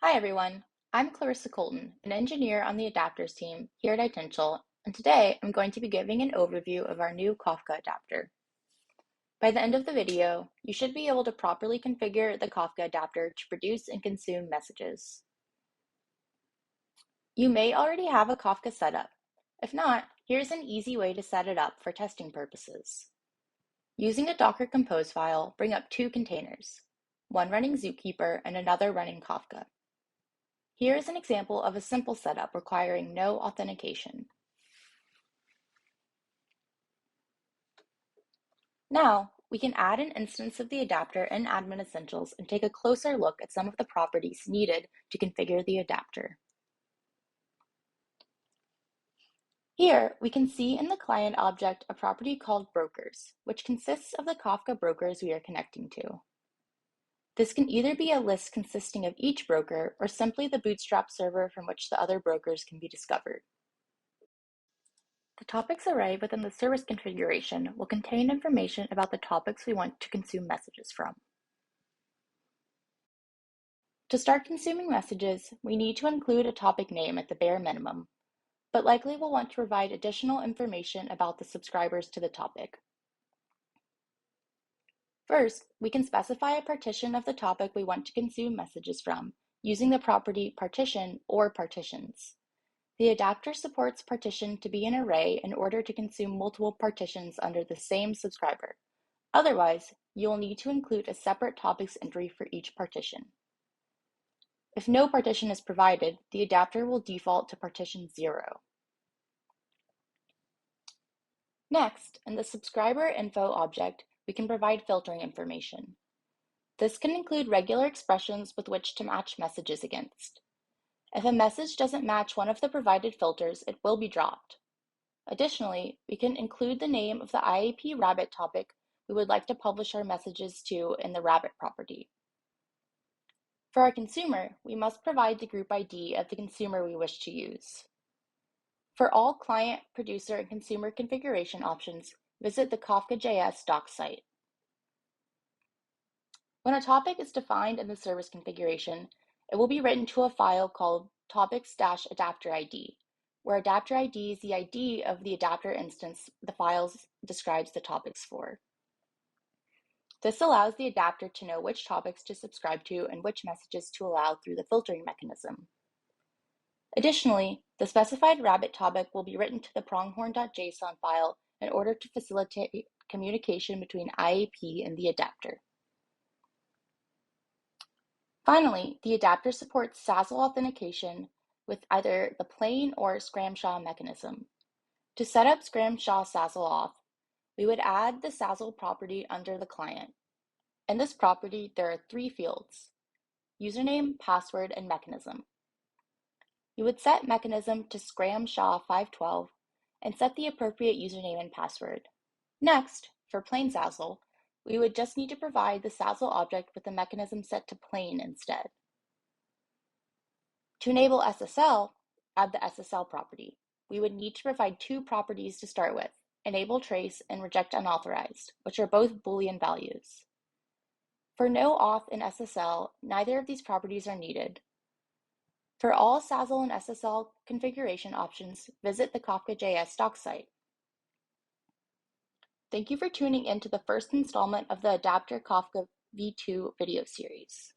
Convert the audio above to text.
Hi everyone, I'm Clarissa Colton, an engineer on the adapters team here at Itential, and today I'm going to be giving an overview of our new Kafka adapter. By the end of the video, you should be able to properly configure the Kafka adapter to produce and consume messages. You may already have a Kafka setup. If not, here's an easy way to set it up for testing purposes. Using a Docker Compose file, bring up two containers, one running Zookeeper and another running Kafka. Here is an example of a simple setup requiring no authentication. Now, we can add an instance of the adapter in Admin Essentials and take a closer look at some of the properties needed to configure the adapter. Here, we can see in the client object a property called brokers, which consists of the Kafka brokers we are connecting to. This can either be a list consisting of each broker or simply the Bootstrap server from which the other brokers can be discovered. The topics array within the service configuration will contain information about the topics we want to consume messages from. To start consuming messages, we need to include a topic name at the bare minimum, but likely we'll want to provide additional information about the subscribers to the topic. First, we can specify a partition of the topic we want to consume messages from using the property partition or partitions. The adapter supports partition to be an array in order to consume multiple partitions under the same subscriber. Otherwise, you'll need to include a separate topics entry for each partition. If no partition is provided, the adapter will default to partition 0. Next, in the subscriber info object, we can provide filtering information. This can include regular expressions with which to match messages against. If a message doesn't match one of the provided filters, it will be dropped. Additionally, we can include the name of the IAP rabbit topic we would like to publish our messages to in the rabbit property. For our consumer, we must provide the group ID of the consumer we wish to use. For all client, producer, and consumer configuration options, visit the Kafka.js docs site. When a topic is defined in the service configuration, it will be written to a file called topics-adapter ID, where adapter ID is the ID of the adapter instance the file describes the topics for. This allows the adapter to know which topics to subscribe to and which messages to allow through the filtering mechanism. Additionally, the specified rabbit topic will be written to the pronghorn.json file in order to facilitate communication between IAP and the adapter. Finally, the adapter supports SASL authentication with either the plain or Scramshaw mechanism. To set up Scramshaw SASL auth, we would add the SASL property under the client. In this property, there are three fields: username, password, and mechanism. You would set mechanism to Scramshaw 512 and set the appropriate username and password. Next, for plain SASL, we would just need to provide the SASL object with the mechanism set to plain instead. To enable SSL, add the SSL property. We would need to provide two properties to start with: enable trace and reject unauthorized, which are both Boolean values. For no auth in SSL, neither of these properties are needed. For all SASL and SSL configuration options, visit the Kafka.js docs site. Thank you for tuning in to the first installment of the Adapter Kafka V2 video series.